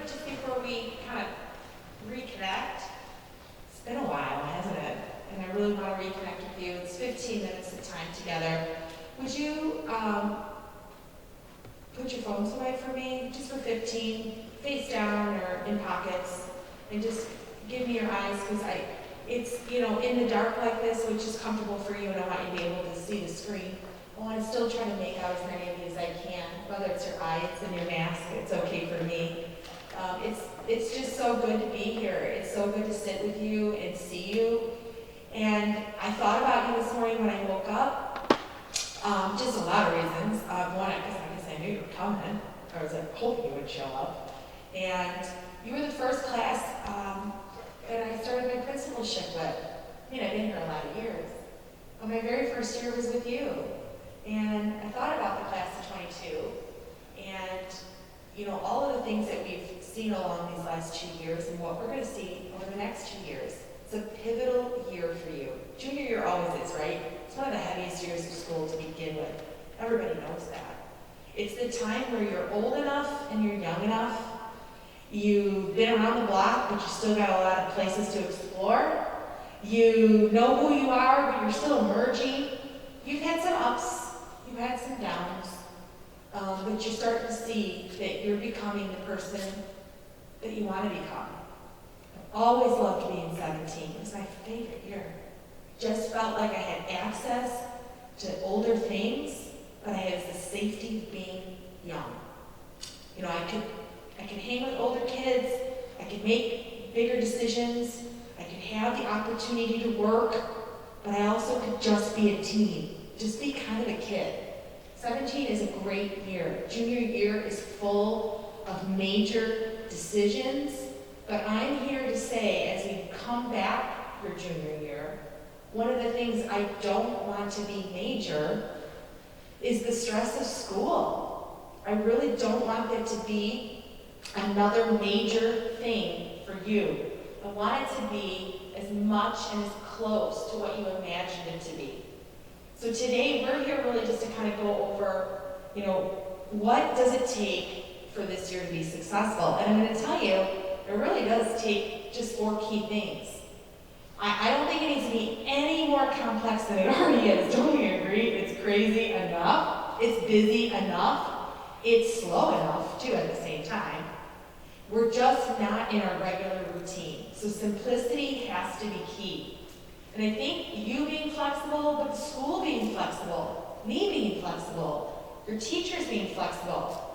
just before we kind of reconnect, it's been a while, hasn't it? And I really want to reconnect with you. It's 15 minutes of time together. Would you put your phones away for me, just for 15, face down or in pockets, and just give me your eyes, because it's, in the dark like this, which is comfortable for you, and I want you to be able to see the screen. I want to still try to make out as many of you as I can, whether it's your eyes and your mask, it's okay for me. It's just so good to be here. It's so good to sit with you and see you. And I thought about you this morning when I woke up, just a lot of reasons. One, because I guess I knew you were coming. I was hoping you would show up. And you were the first class that I started my principalship with. I've been here a lot of years. But my very first year was with you. And I thought about the class of 22. And, all of the things that we've seen along these last 2 years and what we're going to see over the next 2 years. It's a pivotal year for you. Junior year always is, right? It's one of the heaviest years of school to begin with. Everybody knows that. It's the time where you're old enough and you're young enough. You've been around the block, but you still got a lot of places to explore. You know who you are, but you're still emerging. You've had some ups, you've had some downs, but you're starting to see that you're becoming the person that you want to become. I've always loved being 17. It was my favorite year. Just felt like I had access to older things, but I had the safety of being young. I could hang with older kids, I could make bigger decisions, I could have the opportunity to work, but I also could just be a teen, just be kind of a kid. 17 is a great year. Junior year is full of major decisions, but I'm here to say, as we come back for junior year, one of the things I don't want to be major is the stress of school. I really don't want there to be another major thing for you. I want it to be as much and as close to what you imagined it to be. So today, we're here really just to kind of go over, what does it take for this year to be successful? And I'm going to tell you, it really does take just 4 key things. I don't think it needs to be any more complex than it already is. Don't you agree? It's crazy enough. It's busy enough. It's slow enough, too, at the same time. We're just not in our regular routine. So simplicity has to be key. And I think you being flexible, but the school being flexible, me being flexible, your teachers being flexible.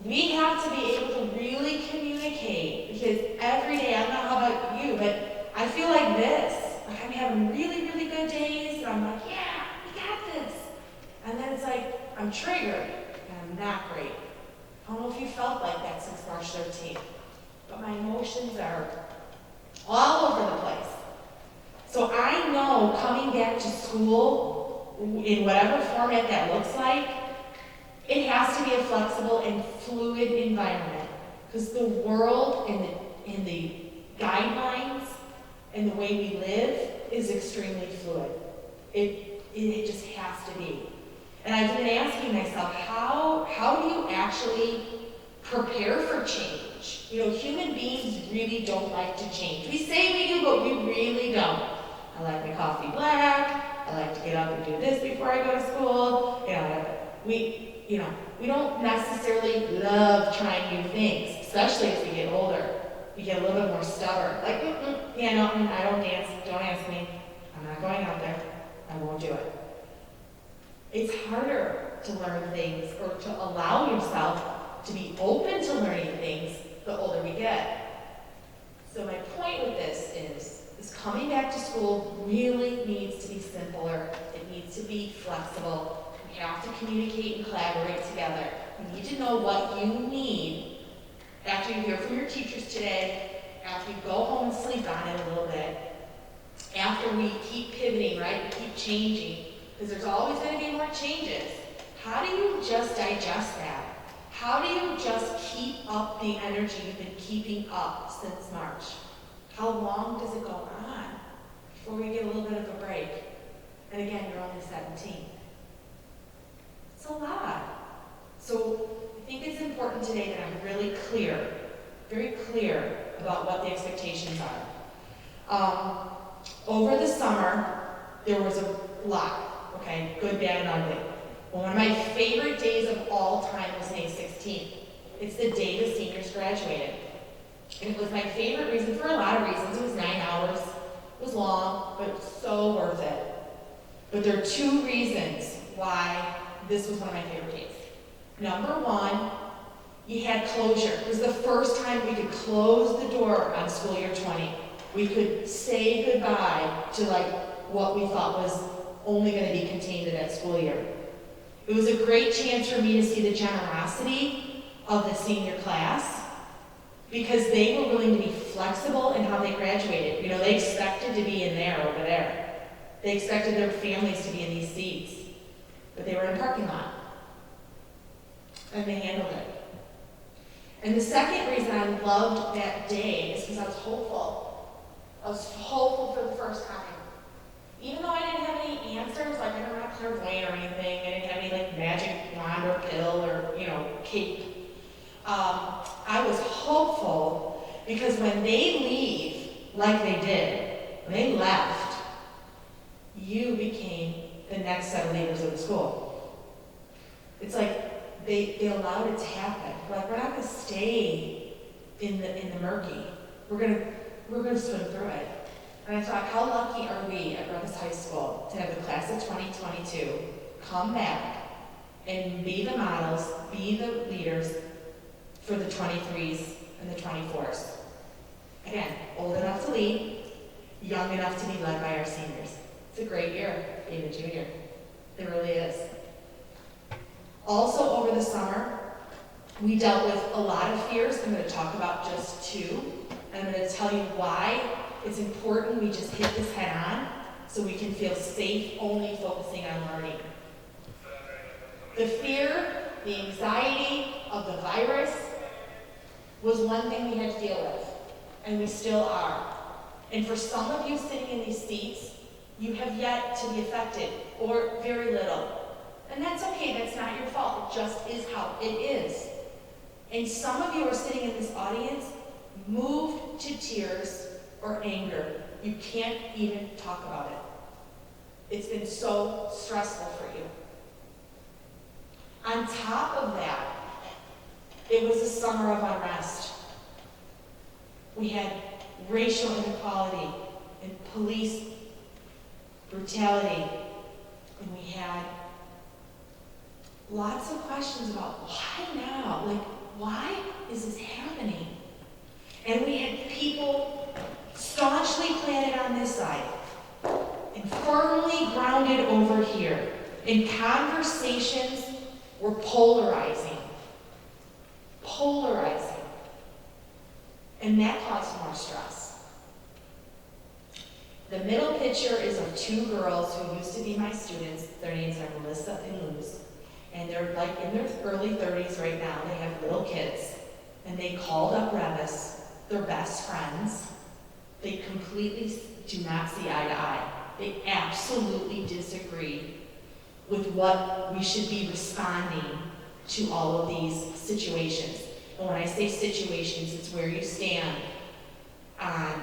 We have to be able to really communicate, because every day, I don't know how about you, but I feel like this. Like I'm having really, really good days, and I'm like, yeah, we got this. And then it's like, I'm triggered, and I'm not great. I don't know if you felt like that since March 13th, but my emotions are all over the place. So I know coming back to school, in whatever format that looks like, it has to be a flexible and fluid environment, because the world and the guidelines and the way we live is extremely fluid. It just has to be. And I've been asking myself, how do you actually prepare for change? Human beings really don't like to change. We say we do, but we really don't. I like my coffee black. I like to get up and do this before I go to school. We don't necessarily love trying new things, especially as we get older. We get a little bit more stubborn. Like, I don't dance. Don't ask me. I'm not going out there. I won't do it. It's harder to learn things or to allow yourself to be open to learning things the older we get. So my point with this is coming back to school really needs to be simpler. It needs to be flexible. We have to communicate and collaborate together. You need to know what you need after you hear from your teachers today, after you go home and sleep on it a little bit, after we keep pivoting, right? We keep changing, because there's always going to be more changes. How do you just digest that? How do you just keep up the energy you've been keeping up since March? How long does it go on before we get a little bit of a break? And again, you're only 17. It's a lot. So I think it's important today that I'm really clear very clear about what the expectations are. Over the summer, there was a lot, okay, good, bad, and ugly. Well, one of my favorite days of all time was May 16th. It's the day the seniors graduated. And it was my favorite reason for a lot of reasons. It was 9 hours, it was long, but it was so worth it. But there are two reasons why this was one of my favorite days. Number one, you had closure. It was the first time we could close the door on school year 20. We could say goodbye to what we thought was only going to be contained in that school year. It was a great chance for me to see the generosity of the senior class because they were willing to be flexible in how they graduated. You know, they expected to be in there over there. They expected their families to be in these seats, but they were in a parking lot. And they handled it. And the second reason I loved that day is because I was hopeful. I was hopeful for the first time. Even though I didn't have any answers, like I don't have clairvoyant or anything, I didn't have any magic wand or pill or, cape. I was hopeful because when they leave, like they did, when they left, you became the next set of leaders of the school. It's like they allowed it to happen. We're not going to stay in the murky. We're going to swim through it. And I thought, how lucky are we at Reavis High School to have the class of 2022 come back and be the models, be the leaders for the 23s and the 24s. Again, old enough to lead, young enough to be led by our seniors. It's a great year, being a junior. It really is. Also, over the summer, we dealt with a lot of fears. I'm going to talk about just two. And I'm going to tell you why it's important we just hit this head on so we can feel safe only focusing on learning. The fear, the anxiety of the virus was one thing we had to deal with, and we still are. And for some of you sitting in these seats, you have yet to be affected, or very little. And that's okay, that's not your fault, it just is how it is. And some of you are sitting in this audience moved to tears or anger. You can't even talk about it. It's been so stressful for you. On top of that, it was a summer of unrest. We had racial inequality and police brutality, and we had lots of questions about why now? Why is this happening? And we had people staunchly planted on this side and firmly grounded over here. And conversations were polarizing. And that caused more stress. The middle picture is of two girls who used to be my students. Their names are Melissa and Luz. And they're in their early 30s right now. They have little kids. And they called up Reavis. They're best friends. They completely do not see eye to eye. They absolutely disagree with what we should be responding to all of these situations. And when I say situations, it's where you stand on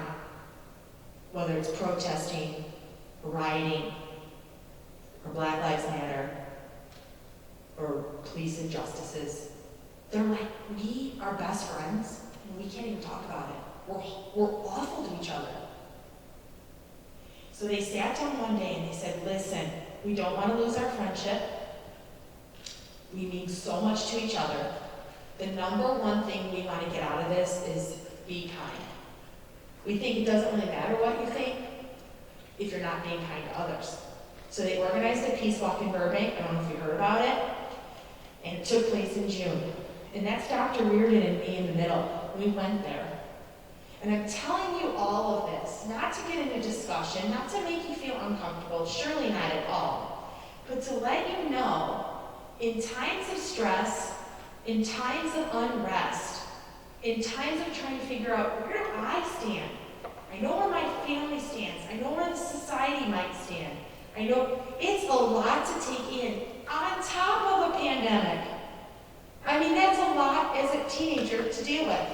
whether it's protesting, or rioting, or Black Lives Matter, or police injustices. They're like, we are best friends, and we can't even talk about it. We're awful to each other. So they sat down one day and they said, listen, we don't want to lose our friendship. We mean so much to each other. The number one thing we want to get out of this is be kind. We think it doesn't really matter what you think if you're not being kind to others. So they organized a peace walk in Burbank. I don't know if you heard about it. And it took place in June. And that's Dr. Reardon and me in the middle. We went there. And I'm telling you all of this, not to get into discussion, not to make you feel uncomfortable, surely not at all, but to let you know, in times of stress, in times of unrest, in times of trying to figure out where do I stand? I know where my family stands. I know where the society might stand. I know it's a lot to take in on top of a pandemic. I mean, that's a lot as a teenager to deal with.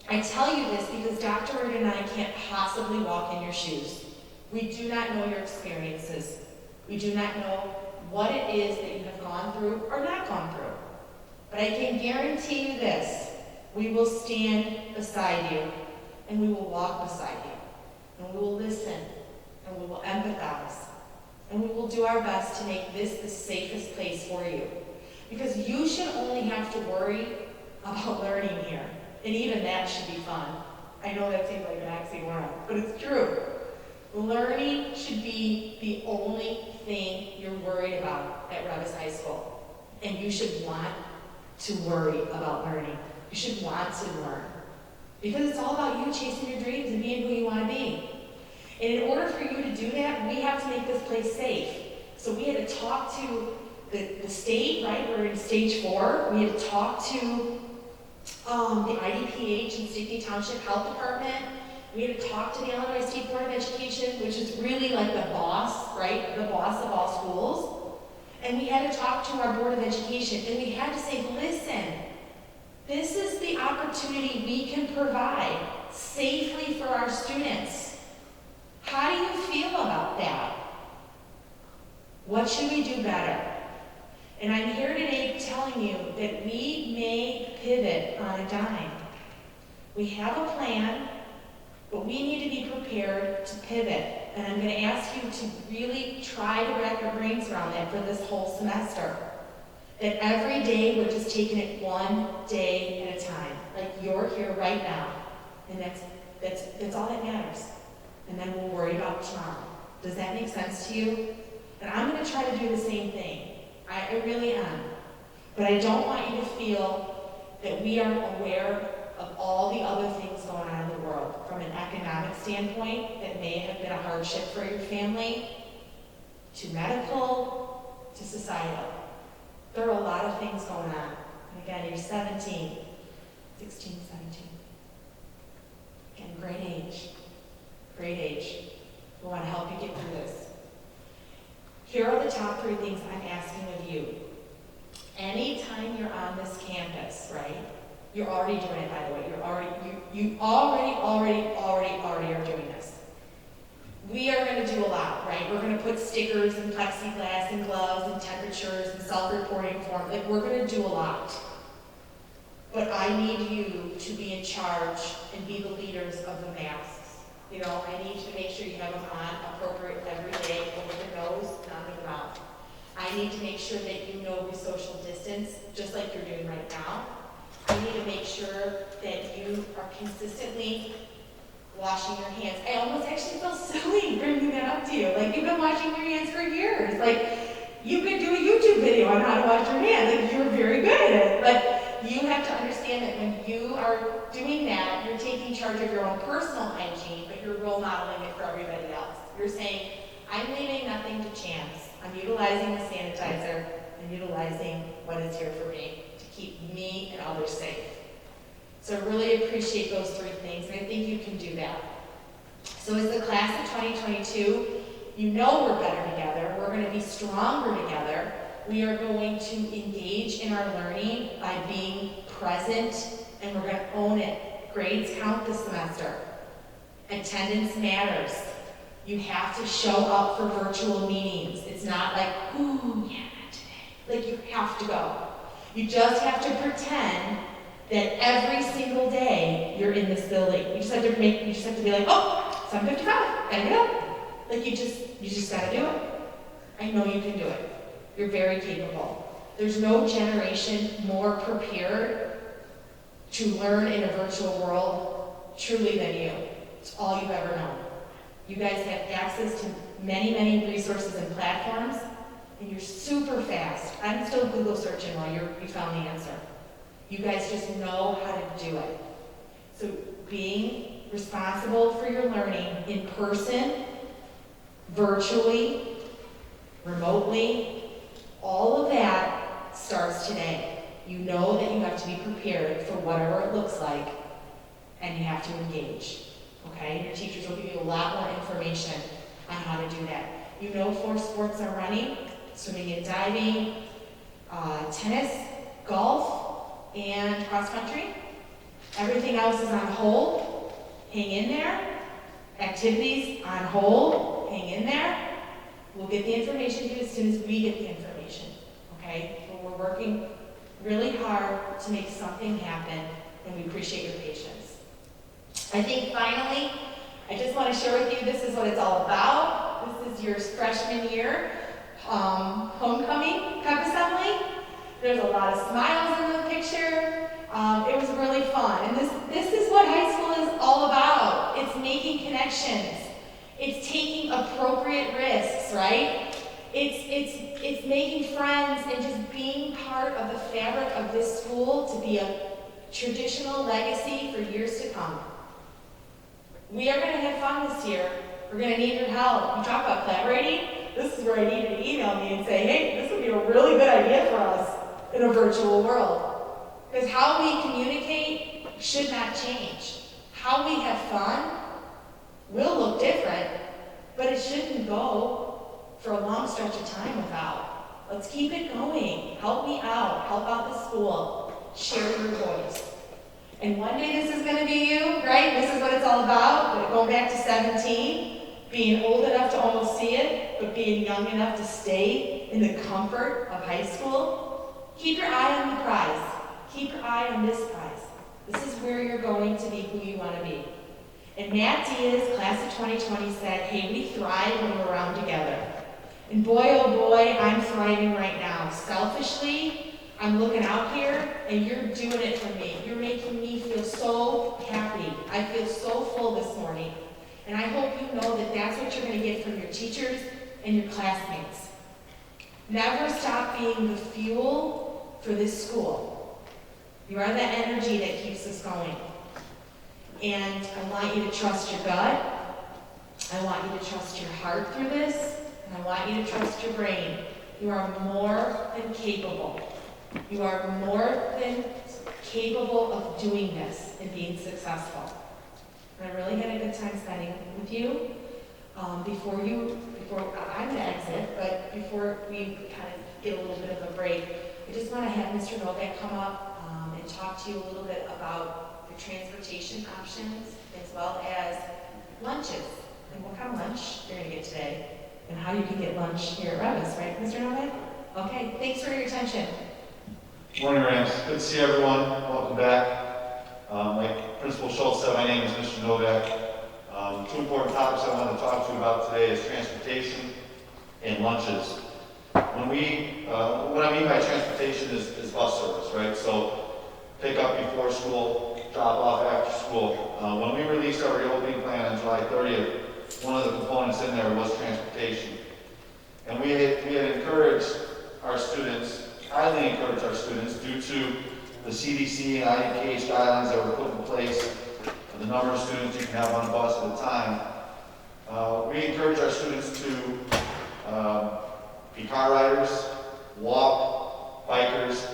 I tell you this because Dr. Reed and I can't possibly walk in your shoes. We do not know your experiences. We do not know what it is that you have gone through or not gone through. But I can guarantee you this, we will stand beside you, and we will walk beside you, and we will listen, and we will empathize, and we will do our best to make this the safest place for you. Because you should only have to worry about learning here, and even that should be fun. I know that seems like an oxymoron, but it's true. Learning should be the only thing you're worried about at Reavis High School. And you should want to worry about learning. You should want to learn. Because it's all about you chasing your dreams and being who you want to be. And in order for you to do that, we have to make this place safe. So we had to talk to the state, right? We're in stage 4. We had to talk to the IDPH and Stickney Township Health Department. We had to talk to the Illinois State Board of Education, which is really like the boss, right? The boss of all schools. And we had to talk to our Board of Education, and we had to say, listen, this is the opportunity we can provide safely for our students. How do you feel about that? What should we do better? And I'm here today telling you that we may pivot on a dime. We have a plan, but we need to be prepared to pivot. And I'm going to ask you to really try to wrap your brains around that for this whole semester. That every day we're just taking it one day at a time. Like you're here right now. And that's all that matters. And then we'll worry about tomorrow. Does that make sense to you? And I'm going to try to do the same thing. I really am. But I don't want you to feel that we aren't aware of all the other things going on in the world. From an economic standpoint, that may have been a hardship for your family, to medical, to societal. There are a lot of things going on. And again, you're 16, 17. Again, great age. Great age. We want to help you get through this. Here are the top 3 things I'm asking of you. Anytime you're on this campus, right? You're already doing it, by the way. You already are doing this. We are going to do a lot, right? We're going to put stickers and plexiglass and gloves and temperatures and self-reporting forms. Like, we're going to do a lot. But I need you to be in charge and be the leaders of the masks. You know, I need to make sure you have them on appropriate every day, over the nose and under the mouth. I need to make sure that you know we social distance, just like you're doing right now. I need to make sure that you are consistently washing your hands. I almost actually feel silly bringing that up to you. Like, you've been washing your hands for years. Like, you could do a YouTube video on how to wash your hands. Like, you're very good at it. But you have to understand that when you are doing that, you're taking charge of your own personal hygiene, but you're role modeling it for everybody else. You're saying, I'm leaving nothing to chance. I'm utilizing the sanitizer. I'm utilizing what is here for me to keep me and others safe. So I really appreciate those 3 things, and I think you can do that. So as the class of 2022, you know we're better together. We're going to be stronger together. We are going to engage in our learning by being present, and we're going to own it. Grades count this semester. Attendance matters. You have to show up for virtual meetings. It's not like, ooh, yeah, not today. Like, you have to go. You just have to pretend that every single day you're in this building. You just have to be like, oh, 7:55, gotta go. Like, you just gotta do it. I know you can do it. You're very capable. There's no generation more prepared to learn in a virtual world truly than you. It's all you've ever known. You guys have access to many, many resources and platforms, and you're super fast. I'm still Google searching while you found the answer. You guys just know how to do it. So being responsible for your learning in person, virtually, remotely, all of that starts today. You know that you have to be prepared for whatever it looks like, and you have to engage. Okay? Your teachers will give you a lot more information on how to do that. You know 4 sports are running: swimming and diving, tennis, golf, and cross country. Everything else is on hold. Hang in there. Activities on hold. Hang in there. We'll get the information to you as soon as we get the information. Okay? But we're working really hard to make something happen, and we appreciate your patience. I think finally, I just want to share with you, this is what it's all about. This is your freshman year homecoming pep assembly. There's a lot of smiles in the picture. It was really fun. And this is what high school is all about. It's making connections. It's taking appropriate risks, right? It's making friends and just being part of the fabric of this school to be a traditional legacy for years to come. We are going to have fun this year. We're going to need your help. You talk about collaborating. This is where I need you to email me and say, hey, this would be a really good idea for us in a virtual world. Because how we communicate should not change. How we have fun will look different, but it shouldn't go for a long stretch of time without. Let's keep it going. Help me out. Help out the school. Share your voice. And one day this is going to be you, right? This is what it's all about. But going back to 17, being old enough to almost see it, but being young enough to stay in the comfort of high school. Keep your eye on the prize. Keep your eye on this prize. This is where you're going to be who you want to be. And Matt Diaz, class of 2020, said, hey, we thrive when we're around together. And boy, oh boy, I'm thriving right now. Selfishly, I'm looking out here, and you're doing it for me. You're making me feel so happy. I feel so full this morning. And I hope you know that that's what you're going to get from your teachers and your classmates. Never stop being the fuel for this school. You are the energy that keeps us going. And I want you to trust your gut. I want you to trust your heart through this. And I want you to trust your brain. You are more than capable. You are more than capable of doing this and being successful. And I really had a good time spending with you. Before I'm going to exit, but before we kind of get a little bit of a break, I just want to have Mr. Novak come up and talk to you a little bit about the transportation options as well as lunches and what kind of lunch you're going to get today and how you can get lunch here at Reavis, right, Mr. Novak? Okay, thanks for your attention. Morning, Rams. Good to see everyone. Welcome back. Like Principal Schultz said, my name is Mr. Novak. Two important topics I want to talk to you about today is transportation and lunches. What I mean by transportation is bus service, right? So pick up before school, drop off after school. When we released our reopening plan on July 30th, one of the components in there was transportation. And we had encouraged our students, highly encouraged our students, due to the CDC and IDPH guidelines that were put in place, the number of students you can have on a bus at a time. We encourage our students to be car riders, walk, bikers,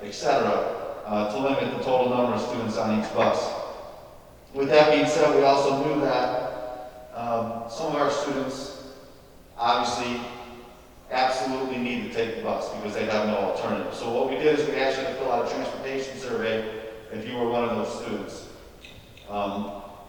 etc., to limit the total number of students on each bus. With that being said, we also knew that some of our students obviously absolutely need to take the bus because they have no alternative. So what we did is we asked you to fill out a transportation survey if you were one of those students.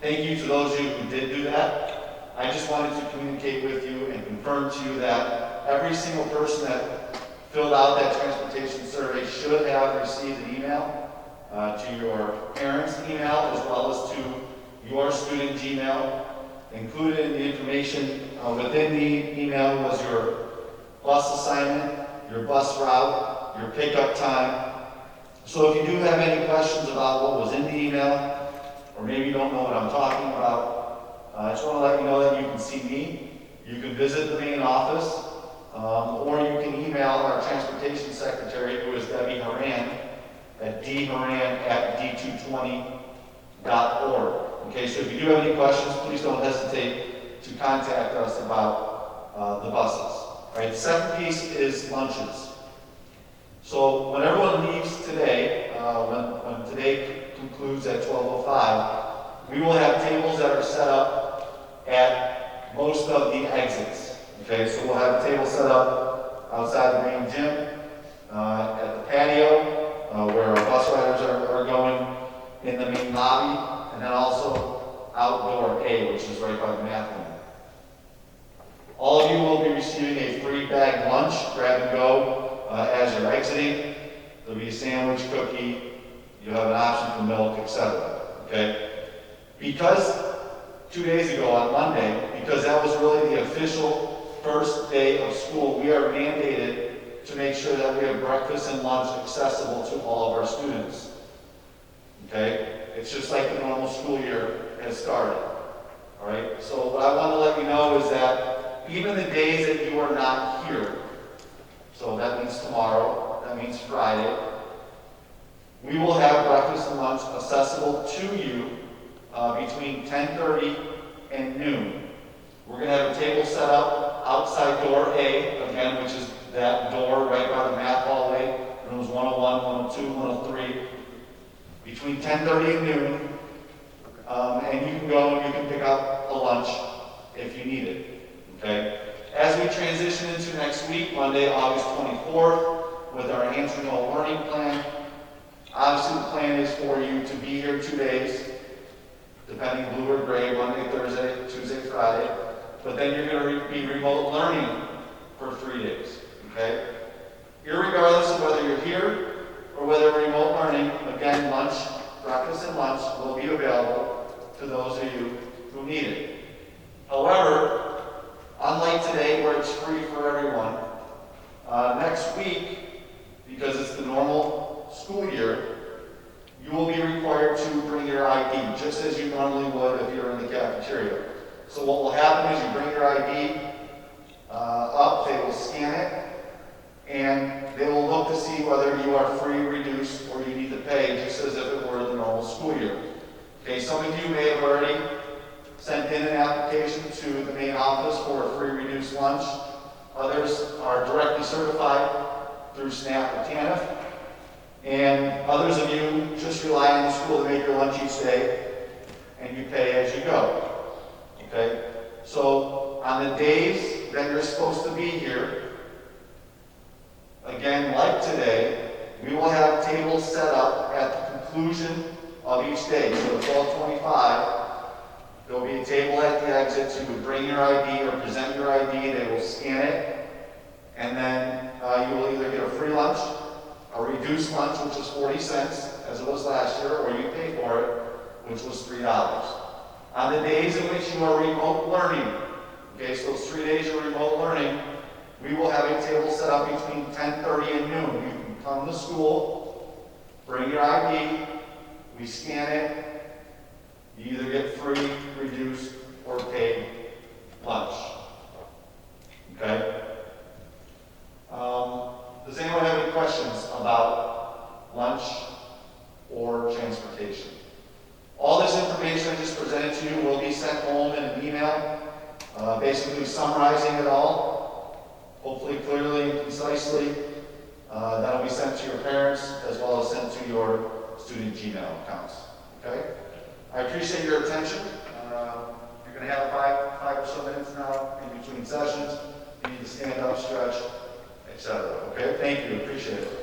Thank you to those of you who did do that. I just wanted to communicate with you and confirm to you that every single person that filled out that transportation survey should have received an email to your parents' email as well as to your student Gmail. Included in the information within the email was your bus assignment, your bus route, your pickup time. So if you do have any questions about what was in the email, or maybe you don't know what I'm talking about, I just want to let you know that you can see me. You can visit the main office, or you can email our transportation secretary, who is Debbie Haran, at dharan@d220.org. Okay, so if you do have any questions, please don't hesitate to contact us about the buses. All right, the second piece is lunches. So when everyone leaves today, when today concludes at 12:05, we will have tables that are set up at most of the exits. Okay, so we'll have a table set up outside the main gym, at the patio, where our bus riders are going, in the main lobby. lobby, and then also outdoor A, which is right by the math room. All of you will be receiving a free bag lunch, grab and go, as you're exiting. There'll be a sandwich, cookie, you'll have an option for milk, etc. Okay? Because 2 days ago on Monday, because that was really the official first day of school, we are mandated to make sure that we have breakfast and lunch accessible to all of our students. Okay? It's just like the normal school year has started. All right? So what I want to let you know is that even the days that you are not here, so that means tomorrow, that means Friday, we will have breakfast and lunch accessible to you between 10:30 and noon. We're going to have a table set up outside door A, again, which is that door right by the math hallway, rooms 101, 102, 103, between 10:30 and noon. And you can go and you can pick up a lunch if you need it. Okay? As we transition into next week, Monday, August 24th, with our annual learning plan, obviously the plan is for you to be here 2 days, depending blue or gray, Monday, Thursday, Tuesday, Friday. But then you're going to be remote learning for 3 days. Okay? Irregardless of whether you're here or whether we're remote learning, again, lunch, breakfast and lunch will be available to those of you who need it. However, unlike today where it's free for everyone, next week, because it's the normal school year, you will be required to bring your ID, just as you normally would if you're in the cafeteria. So what will happen is you bring your ID up, they will scan it, and they will look to see whether you are free, reduced, or you need to pay, just as if it were the normal school year. Okay, some of you may have already sent in an application to the main office for a free reduced lunch. Others are directly certified through SNAP or TANF. And others of you just rely on the school to make your lunch each day, and you pay as you go. Okay? So on the days that you're supposed to be here, again, like today, we will have tables set up at the conclusion of each day. So at 12:25, there will be a table at the exit, so you would bring your ID or present your ID, they will scan it, and then you will either get a free lunch, a reduced lunch, which is 40 cents, as it was last year, or you pay for it, which was $3. On the days in which you are remote learning, okay, so those 3 days you're remote learning, we will have a table set up between 10:30 and noon. You can come to school, bring your ID, we scan it, you either get free, reduced, or paid lunch. Okay? Does anyone have any questions about lunch or transportation? All this information I just presented to you will be sent home in an email, basically summarizing it all, hopefully clearly and concisely. That'll be sent to your parents as well as sent to your student Gmail accounts. Okay? I appreciate your attention. You're going to have five or so minutes now in between sessions. You need to stand up, stretch, etc. Okay? Thank you. Appreciate it.